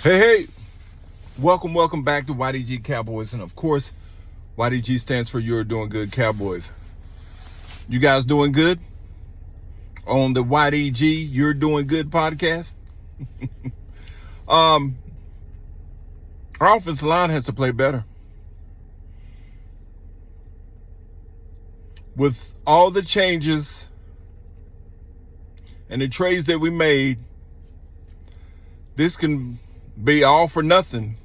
Hey, welcome back to YDG Cowboys. And of course, YDG stands for You're Doing Good Cowboys. You guys doing good on the YDG You're Doing Good podcast? Our offensive line has to play better. With all the changes and the trades that we made, this can be all for nothing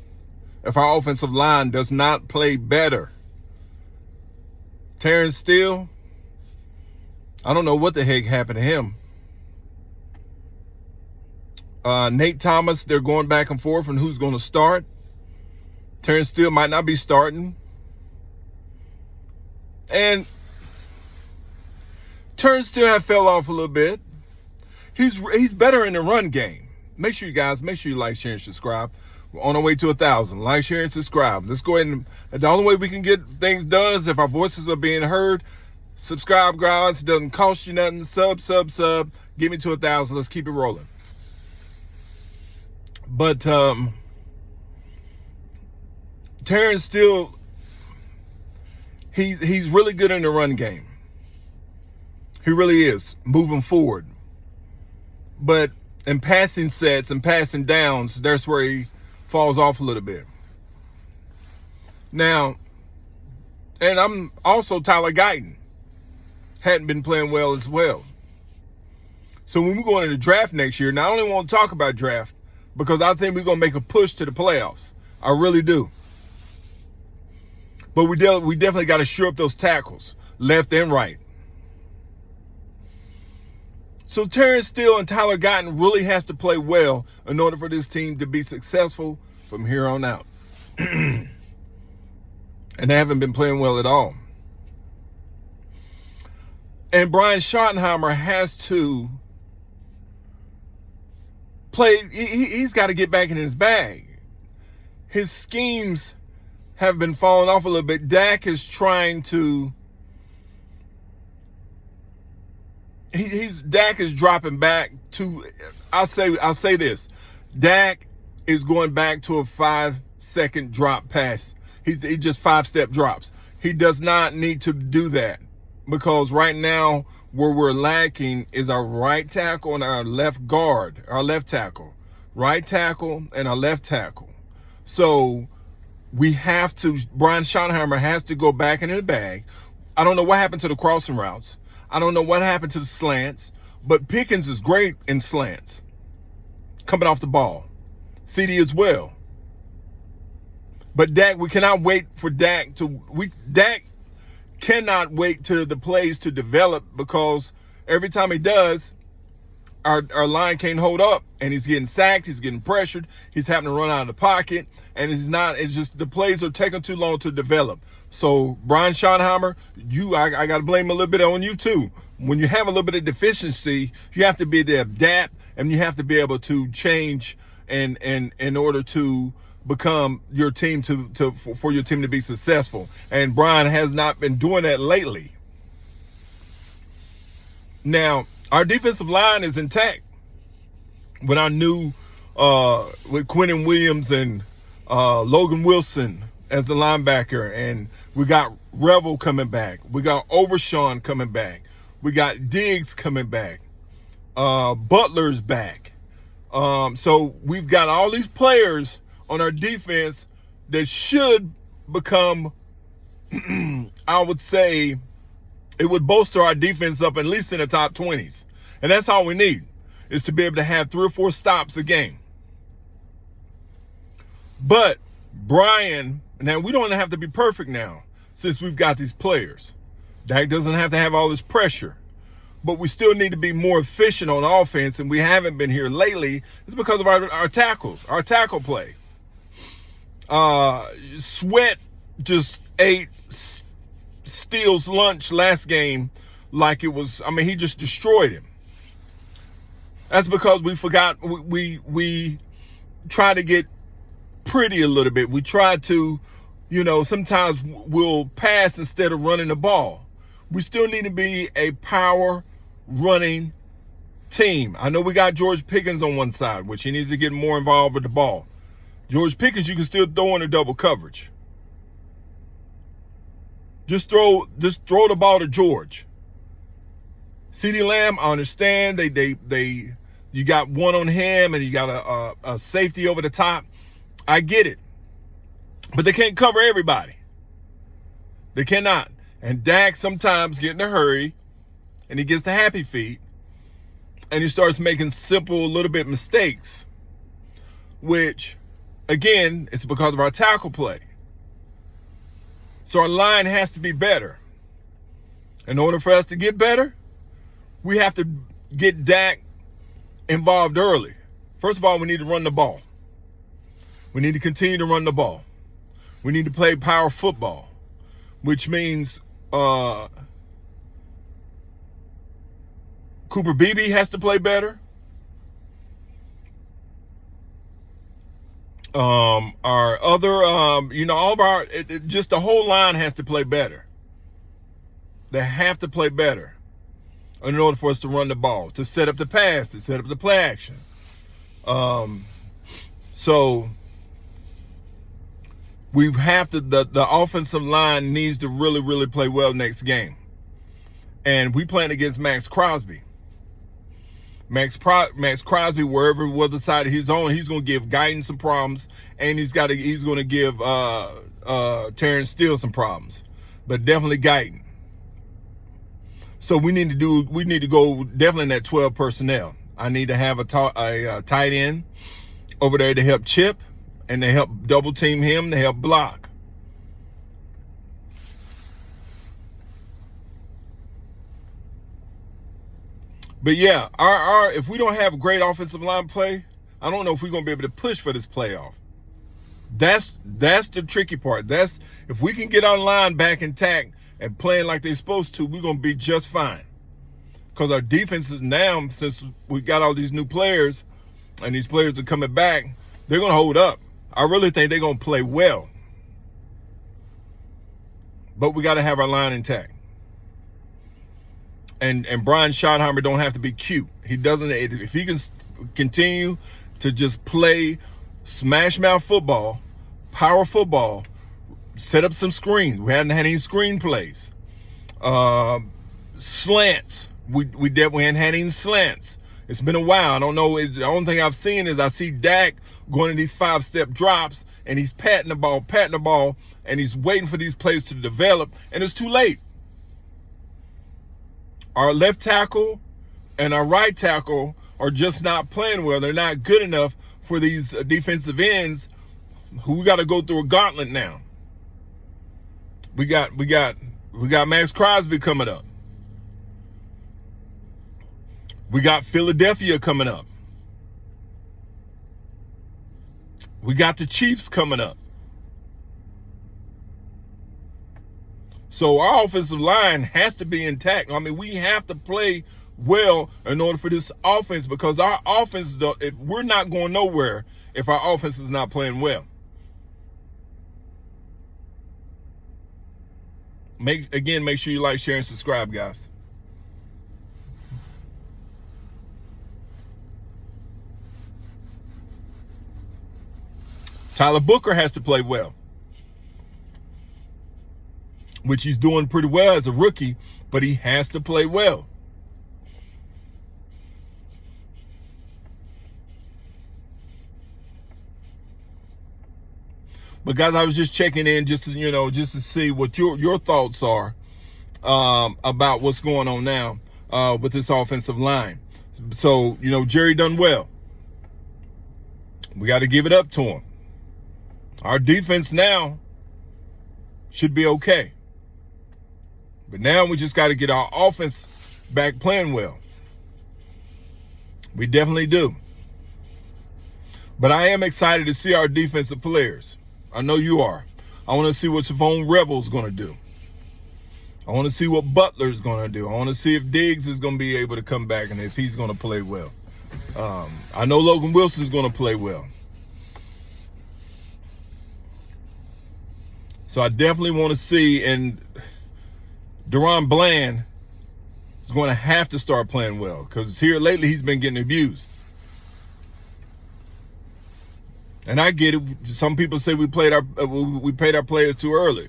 if our offensive line does not play better. Terrence Steele, I don't know what the heck happened to him. Nate Thomas, they're going back and forth on who's going to start. Terrence Steele might not be starting. And Terrence Steele have fell off a little bit. He's better in the run game. Make sure you like, share, and subscribe. We're on our way to 1,000. Like, share, and subscribe. Let's go ahead and the only way we can get things done is if our voices are being heard. Subscribe, guys. It doesn't cost you nothing. Sub. Get me to 1,000. Let's keep it rolling. But Terrence Steele, he's really good in the run game. He really is, moving forward. But in passing sets and passing downs, that's where he falls off a little bit. Now, and I'm also Tyler Guyton. Hadn't been playing well as well. So when we go into the draft next year, now I only want to talk about draft because I think we're going to make a push to the playoffs. I really do. But we definitely got to shore up those tackles, left and right. So Terrence Steele and Tyler Guyton really has to play well in order for this team to be successful from here on out. And they haven't been playing well at all. And Brian Schottenheimer has to play. He's got to get back in his bag. His schemes have been falling off a little bit. Dak is trying to... Dak is dropping back to, I'll say this. Dak is going back to a 5-second drop pass. He just 5-step drops. He does not need to do that because right now where we're lacking is our right tackle and our left guard, our left tackle. Right tackle and our left tackle. So Brian Schottenheimer has to go back into the bag. I don't know what happened to the crossing routes. I don't know what happened to the slants, but Pickens is great in slants, coming off the ball. CD as well. But Dak, we cannot wait for Dak cannot wait to the plays to develop because every time he does, our line can't hold up and he's getting sacked, he's getting pressured, he's having to run out of the pocket, and it's just the plays are taking too long to develop. So Brian Schottenheimer, I got to blame a little bit on you too. When you have a little bit of deficiency, you have to be able to adapt and you have to be able to change and in order to become your team for your team to be successful. And Brian has not been doing that lately. Now, our defensive line is intact with our new with Quinnen Williams and Logan Wilson as the linebacker, and we got Revel coming back. We got Overshawn coming back. We got Diggs coming back. Butler's back. So we've got all these players on our defense that should become, I would say, it would bolster our defense up at least in the top 20s. And that's all we need, is to be able to have 3 or 4 stops a game. But Brian, now we don't have to be perfect now since we've got these players. Dak doesn't have to have all this pressure. But we still need to be more efficient on offense, and we haven't been here lately. It's because of our tackles, our tackle play. Sweat just ate Steele's lunch last game like it was, he just destroyed him. That's because we forgot, we try to get pretty a little bit. We try to, sometimes we'll pass instead of running the ball. We still need to be a power running team. I know we got George Pickens on one side, which he needs to get more involved with the ball. George Pickens, you can still throw in a double coverage. Just throw the ball to George. CeeDee Lamb, I understand you got one on him and you got a safety over the top. I get it. But they can't cover everybody. They cannot. And Dak sometimes gets in a hurry and he gets the happy feet and he starts making simple little bit mistakes, which again, it's because of our tackle play. So our line has to be better. In order for us to get better, we have to get Dak involved early. First of all, we need to run the ball. We need to continue to run the ball. We need to play power football, which means Cooper Beebe has to play better. Our other, all of our, just the whole line has to play better. They have to play better in order for us to run the ball, to set up the pass, to set up the play action. So we have to, the offensive line needs to really, really play well next game. And we playing against Max Crosby. Max Crosby, wherever the side he's on, he's going to give Guyton some problems, and he's going to give Terrence Steele some problems, but definitely Guyton. So we need to go definitely in that 12 personnel. I need to have a tight end over there to help chip and to help double team him, to help block. But yeah, our if we don't have great offensive line play, I don't know if we're gonna be able to push for this playoff. That's the tricky part. That's if we can get our line back intact and playing like they're supposed to, we're gonna be just fine. Because our defense is now, since we got all these new players and these players are coming back, they're gonna hold up. I really think they're gonna play well. But we gotta have our line intact. And Brian Schottenheimer don't have to be cute. He doesn't. If he can continue to just play smash mouth football, power football, set up some screens. We hadn't had any screen plays. Slants. We hadn't had any slants. It's been a while. I don't know. The only thing I've seen is I see Dak going to these 5-step drops and he's patting the ball, and he's waiting for these plays to develop, and it's too late. Our left tackle and our right tackle are just not playing well. They're not good enough for these defensive ends who we got to go through a gauntlet now. We got Max Crosby coming up. We got Philadelphia coming up. We got the Chiefs coming up. So our offensive line has to be intact. I mean, we have to play well in order for this offense, because our offense, we're not going nowhere if our offense is not playing well. Make sure you like, share, and subscribe, guys. Tyler Booker has to play well, which he's doing pretty well as a rookie, but he has to play well. But guys, I was just checking in just to see what your thoughts are about what's going on now with this offensive line. So, Jerry done well. We got to give it up to him. Our defense now should be okay. But now we just got to get our offense back playing well. We definitely do. But I am excited to see our defensive players. I know you are. I want to see what Savon Rebel's going to do. I want to see what Butler's going to do. I want to see if Diggs is going to be able to come back and if he's going to play well. I know Logan Wilson's going to play well. So I definitely want to see, and Deron Bland is going to have to start playing well, because here lately he's been getting abused. And I get it. Some people say we paid our players too early.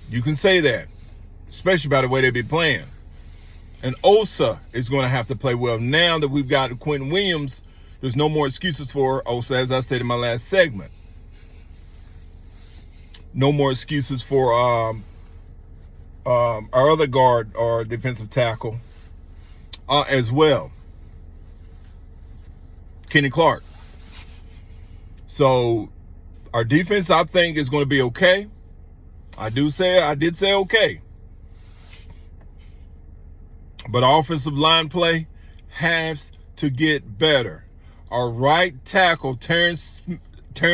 You can say that, especially by the way they be playing. And Osa is going to have to play well. Now that we've got Quentin Williams, there's no more excuses for Osa, as I said in my last segment. No more excuses for our other guard or defensive tackle as well, Kenny Clark. So our defense, I think, is going to be okay. I did say okay. But offensive line play has to get better. Our right tackle, Terrence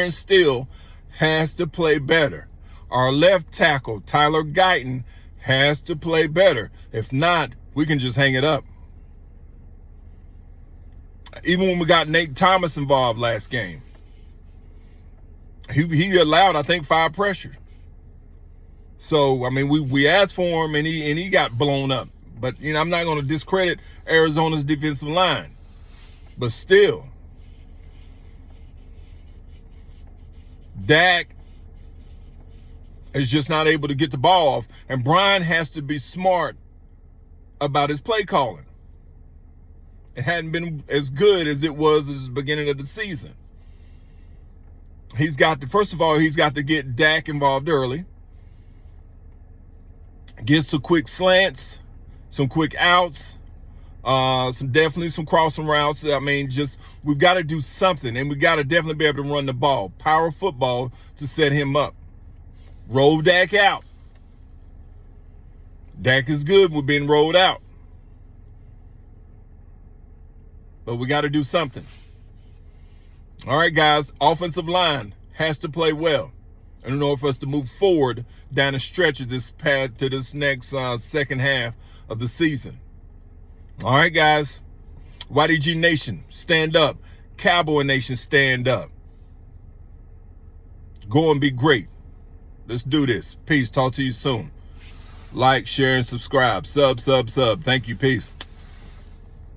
Steele, has to play better. Our left tackle, Tyler Guyton, has to play better. If not, we can just hang it up. Even when we got Nate Thomas involved last game, he allowed, I think, 5 pressures. So, I mean, we asked for him, and he got blown up. But, you know, I'm not going to discredit Arizona's defensive line. But still, Dak is just not able to get the ball off. And Brian has to be smart about his play calling. It hadn't been as good as it was at the beginning of the season. First of all, he's got to get Dak involved early. Get some quick slants, some quick outs, definitely some crossing routes. I mean, we've got to do something, and we got to definitely be able to run the ball. Power football to set him up. Roll Dak out. Dak is good with being rolled out. But we got to do something. All right, guys, offensive line has to play well in order for us to move forward down the stretch of this path to this next second half of the season. All right, guys, YDG Nation, stand up. Cowboy Nation, stand up. Go and be great. Let's do this. Peace. Talk to you soon. Like, share, and subscribe. Sub. Thank you. Peace.